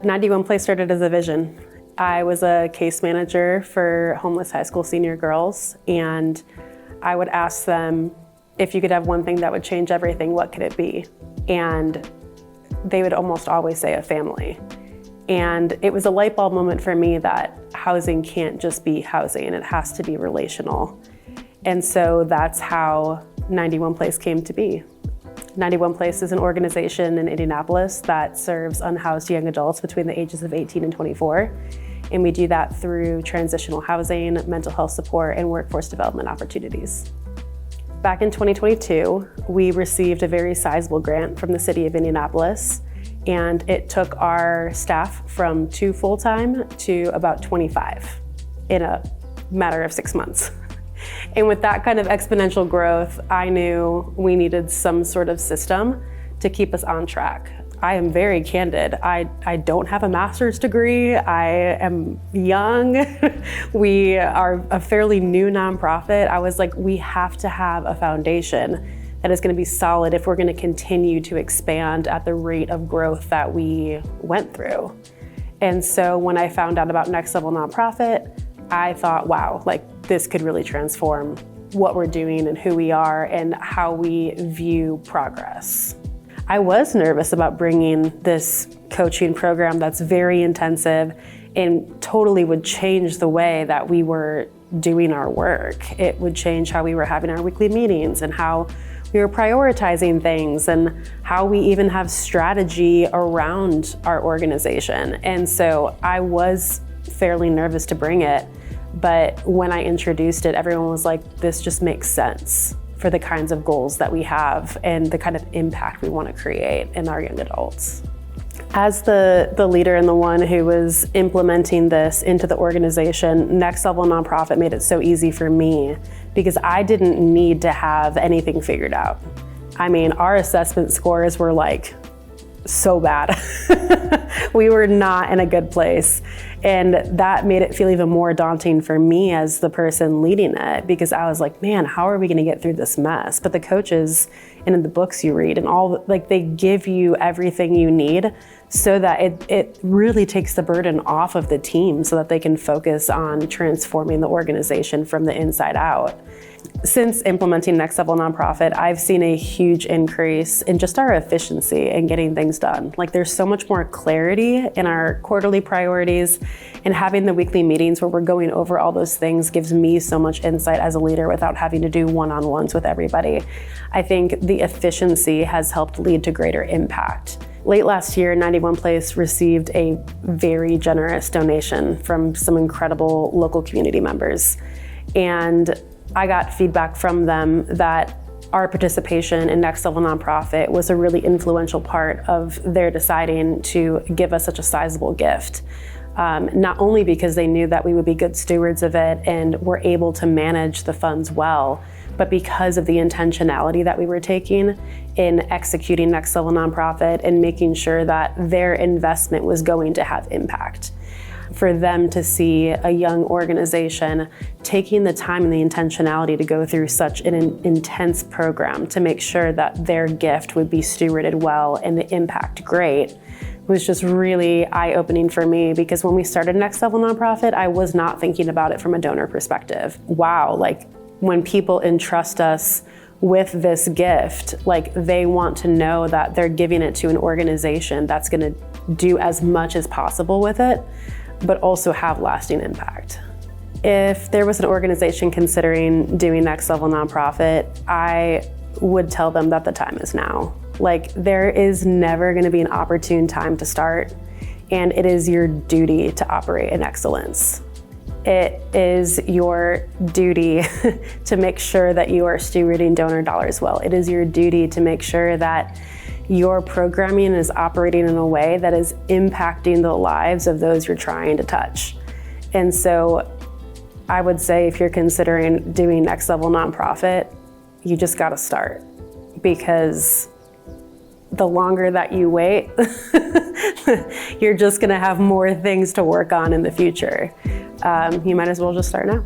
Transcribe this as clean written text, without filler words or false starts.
91 Place started as a vision. I was a case manager for homeless high school senior girls, and I would ask them, if you could have one thing that would change everything, what could it be? And they would almost always say a family. And it was a light bulb moment for me that housing can't just be housing, it has to be relational. And so that's how 91 Place came to be. 91 Place is an organization in Indianapolis that serves unhoused young adults between the ages of 18 and 24. And we do that through transitional housing, mental health support, and workforce development opportunities. Back in 2022, we received a very sizable grant from the city of Indianapolis, and it took our staff from 2 full-time to about 25 in a matter of 6 months. And with that kind of exponential growth, I knew we needed some sort of system to keep us on track. I am very candid. I don't have a master's degree. I am young. We are a fairly new nonprofit. I was like, we have to have a foundation that is going to be solid if we're going to continue to expand at the rate of growth that we went through. And so when I found out about Next Level Nonprofit, I thought, wow, like this could really transform what we're doing and who we are and how we view progress. I was nervous about bringing this coaching program that's very intensive and totally would change the way that we were doing our work. It would change how we were having our weekly meetings and how we were prioritizing things and how we even have strategy around our organization. And so I was fairly nervous to bring it, but when I introduced it, everyone was like, this just makes sense for the kinds of goals that we have and the kind of impact we want to create in our young adults. As the leader and the one who was implementing this into the organization, Next Level Nonprofit made it so easy for me because I didn't need to have anything figured out. I mean, our assessment scores were like so bad. We were not in a good place. And that made it feel even more daunting for me as the person leading it, because I was like, man, how are we going to get through this mess? But the coaches and in the books you read and all, like they give you everything you need so that it really takes the burden off of the team so that they can focus on transforming the organization from the inside out. Since implementing Next Level Nonprofit, I've seen a huge increase in just our efficiency in getting things done. Like there's so much more clarity in our quarterly priorities, and having the weekly meetings where we're going over all those things gives me so much insight as a leader without having to do one-on-ones with everybody. I think the efficiency has helped lead to greater impact. Late last year, 91 Place received a very generous donation from some incredible local community members. And I got feedback from them that our participation in Next Level Nonprofit was a really influential part of their deciding to give us such a sizable gift. Not only because they knew that we would be good stewards of it and were able to manage the funds well, but because of the intentionality that we were taking in executing Next Level Nonprofit and making sure that their investment was going to have impact. For them to see a young organization taking the time and the intentionality to go through such an intense program to make sure that their gift would be stewarded well and the impact great was just really eye-opening for me, because when we started Next Level Nonprofit, I was not thinking about it from a donor perspective. Wow, like when people entrust us with this gift, like they want to know that they're giving it to an organization that's gonna do as much as possible with it, but also have lasting impact. If there was an organization considering doing Next Level Nonprofit, I would tell them that the time is now. Like there is never gonna be an opportune time to start, and it is your duty to operate in excellence. It is your duty to make sure that you are stewarding donor dollars well. It is your duty to make sure that your programming is operating in a way that is impacting the lives of those you're trying to touch. And so I would say if you're considering doing Next Level Nonprofit, you just gotta start, because the longer that you wait, you're just gonna have more things to work on in the future. You might as well just start now.